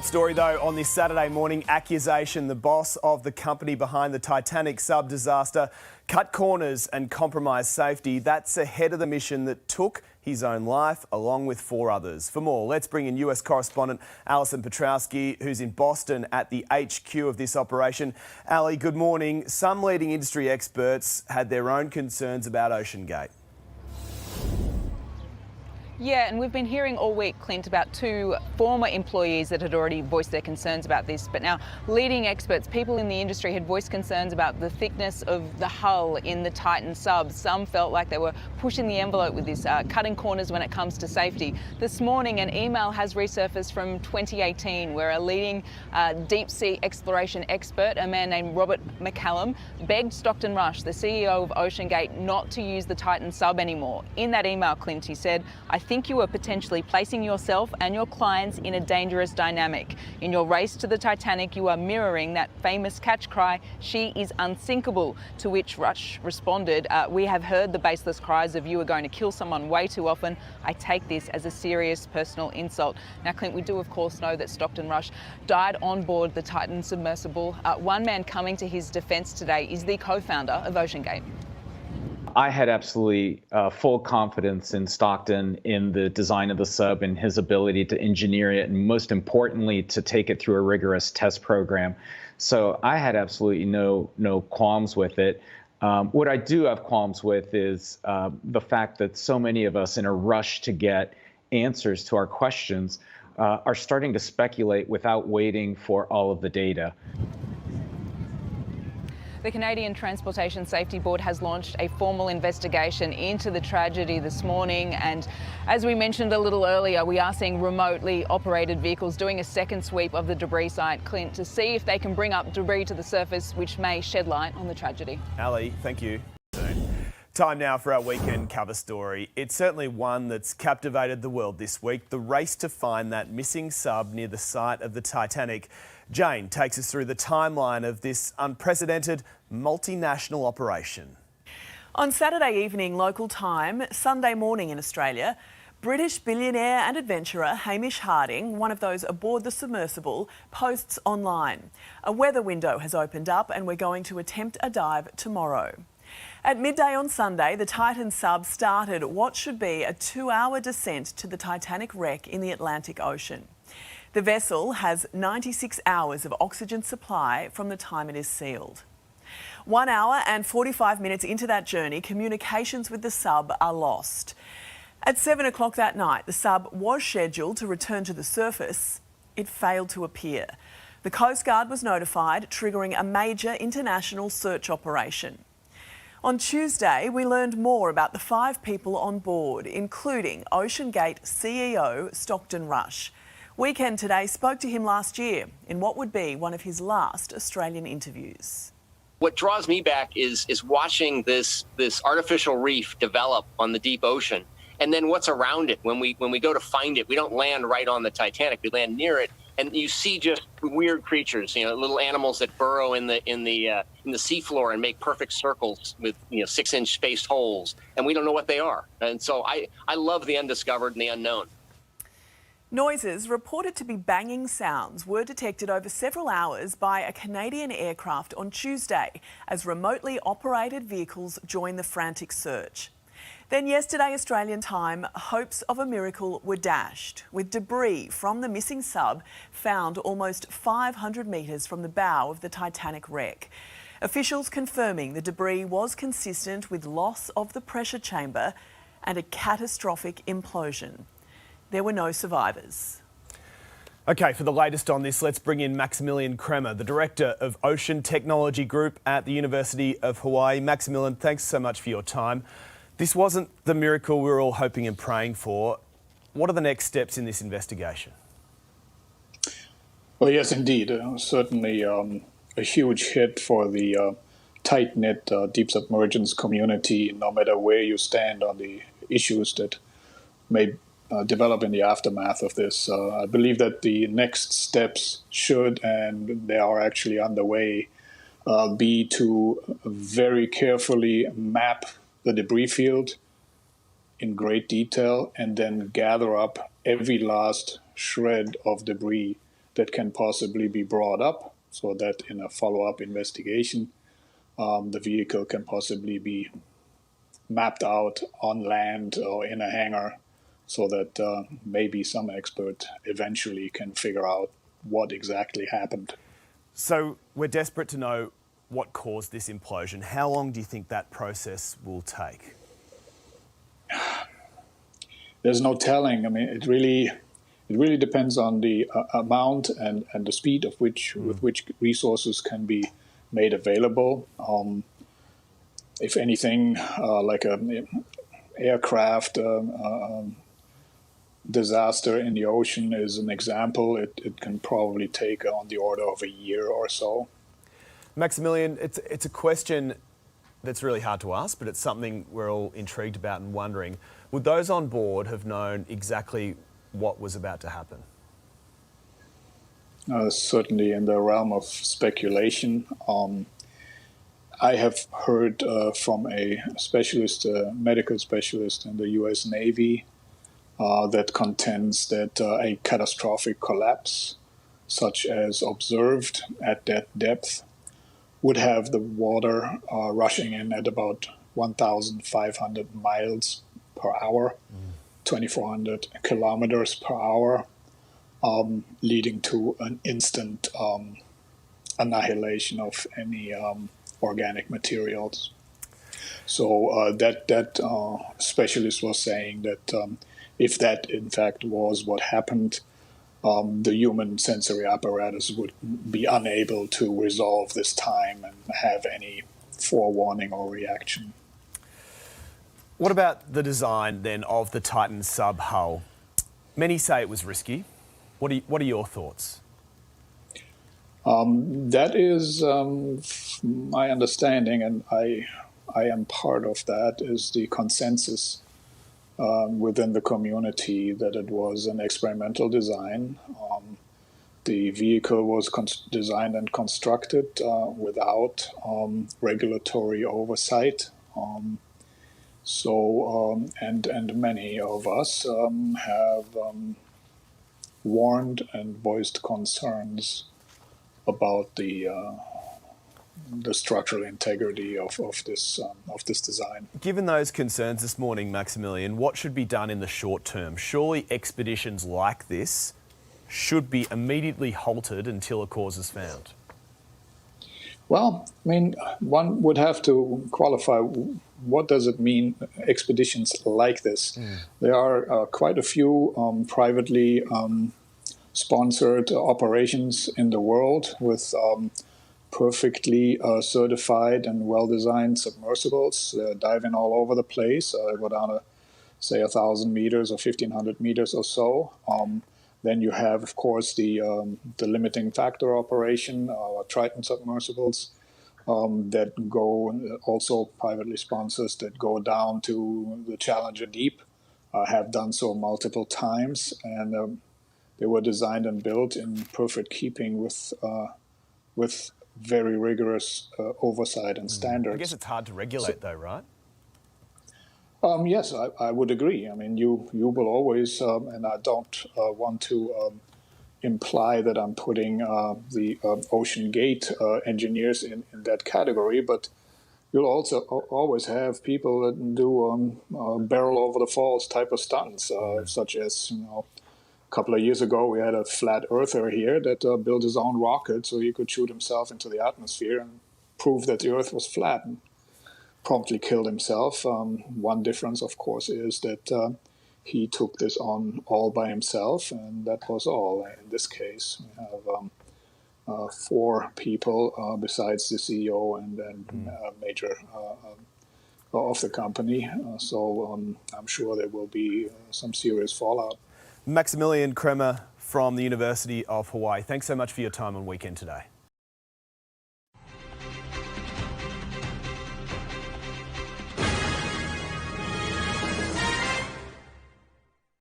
Story though on this Saturday morning, accusation the boss of the company behind the Titanic sub disaster cut corners and compromised safety. That's ahead of the mission that took his own life along with 4 others. For more, let's bring in US correspondent Alison Petrowski, who's in Boston at the HQ of this operation. Ali, good morning. Some leading industry experts had their own concerns about OceanGate. Yeah, and we've been hearing all week, Clint, about 2 former employees that had already voiced their concerns about this. But now leading experts, people in the industry, had voiced concerns about the thickness of the hull in the Titan sub. Some felt like they were pushing the envelope with this, cutting corners when it comes to safety. This morning, an email has resurfaced from 2018 where a leading deep sea exploration expert, a man named Robert McCallum, begged Stockton Rush, the CEO of OceanGate, not to use the Titan sub anymore. In that email, Clint, he said, "I think you are potentially placing yourself and your clients in a dangerous dynamic. In your race to the Titanic, you are mirroring that famous catch cry, 'She is unsinkable,' to which Rush responded, 'We have heard the baseless cries of you are going to kill someone way too often. I take this as a serious personal insult.'" Now, Clint, we do of course know that Stockton Rush died on board the Titan submersible. One man coming to his defence today is the co-founder of OceanGate. I had absolutely full confidence in Stockton, in the design of the sub and his ability to engineer it, and most importantly, to take it through a rigorous test program. So I had absolutely no qualms with it. What I do have qualms with is the fact that so many of us, in a rush to get answers to our questions, are starting to speculate without waiting for all of the data. The Canadian Transportation Safety Board has launched a formal investigation into the tragedy this morning, and as we mentioned a little earlier, we are seeing remotely operated vehicles doing a second sweep of the debris site, Clint, to see if they can bring up debris to the surface, which may shed light on the tragedy. Ali, thank you. Time now for our weekend cover story. It's certainly one that's captivated the world this week, the race to find that missing sub near the site of the Titanic. Jane takes us through the timeline of this unprecedented multinational operation. On Saturday evening local time, Sunday morning in Australia, British billionaire and adventurer Hamish Harding, one of those aboard the submersible, posts online. A weather window has opened up and we're going to attempt a dive tomorrow. At midday on Sunday, the Titan sub started what should be a 2-hour descent to the Titanic wreck in the Atlantic Ocean. The vessel has 96 hours of oxygen supply from the time it is sealed. 1 hour and 45 minutes into that journey, communications with the sub are lost. At 7 o'clock that night, the sub was scheduled to return to the surface. It failed to appear. The Coast Guard was notified, triggering a major international search operation. On Tuesday, we learned more about the 5 people on board, including OceanGate CEO Stockton Rush. Weekend Today spoke to him last year in what would be one of his last Australian interviews. What draws me back is watching this artificial reef develop on the deep ocean, and then what's around it. When we go to find it, we don't land right on the Titanic. We land near it, and you see just weird creatures, little animals that burrow in the seafloor and make perfect circles with 6-inch spaced holes, and we don't know what they are. And so I love the undiscovered and the unknown. Noises reported to be banging sounds were detected over several hours by a Canadian aircraft on Tuesday as remotely operated vehicles joined the frantic search. Then yesterday Australian time, hopes of a miracle were dashed, with debris from the missing sub found almost 500 metres from the bow of the Titanic wreck. Officials confirming the debris was consistent with loss of the pressure chamber and a catastrophic implosion. There were no survivors. Okay, for the latest on this, let's bring in Maximilian Kremer, the Director of Ocean Technology Group at the University of Hawaii. Maximilian, thanks so much for your time. This wasn't the miracle we were all hoping and praying for. What are the next steps in this investigation? Well, yes, indeed. Certainly a huge hit for the tight-knit deep submergence community, no matter where you stand on the issues that may develop in the aftermath of this. I believe that the next steps should, and they are actually underway, be to very carefully map the debris field in great detail and then gather up every last shred of debris that can possibly be brought up, so that in a follow-up investigation, the vehicle can possibly be mapped out on land or in a hangar, so that maybe some expert eventually can figure out what exactly happened. So we're desperate to know what caused this implosion. How long do you think that process will take? There's no telling. I mean, it really depends on the amount and the speed of with which resources can be made available. If anything, like an aircraft disaster in the ocean is an example, it can probably take on the order of a year or so. Maximilian, it's a question that's really hard to ask, but it's something we're all intrigued about and wondering. Would those on board have known exactly what was about to happen? Certainly in the realm of speculation. I have heard from a specialist, medical specialist in the US Navy, that contends that a catastrophic collapse, such as observed at that depth, would have the water rushing in at about 1,500 miles per hour, 2,400 kilometers per hour, leading to an instant annihilation of any organic materials. So that specialist was saying that if that in fact was what happened, the human sensory apparatus would be unable to resolve this time and have any forewarning or reaction. What about the design then of the Titan sub hull? Many say it was risky. What are your thoughts? That is my understanding, and I am part of that, is the consensus within the community that it was an experimental design. The vehicle was designed and constructed without regulatory oversight. And many of us have warned and voiced concerns about the structural integrity of this design. Given those concerns this morning, Maximilian, what should be done in the short term? Surely expeditions like this should be immediately halted until a cause is found. Well, I mean, one would have to qualify what does it mean, expeditions like this. There are quite a few privately sponsored operations in the world with perfectly certified and well-designed submersibles diving all over the place, go down to, say, 1,000 meters or 1,500 meters or so. Then you have, of course, the limiting factor operation, Triton submersibles, that go, also privately sponsors, that go down to the Challenger Deep, have done so multiple times, and they were designed and built in perfect keeping with very rigorous oversight and standards. I guess it's hard to regulate though, right? Yes, I would agree. I mean, you will always, and I don't want to imply that I'm putting the Ocean Gate engineers in that category, but you'll also always have people that do barrel over the falls type of stunts, such as, a couple of years ago, we had a flat earther here that built his own rocket so he could shoot himself into the atmosphere and prove that the Earth was flat, and promptly killed himself. One difference, of course, is that he took this on all by himself, and that was all. In this case, we have 4 people besides the CEO and major of the company. So I'm sure there will be some serious fallout. Maximilian Kremer from the University of Hawaii, thanks so much for your time on Weekend Today.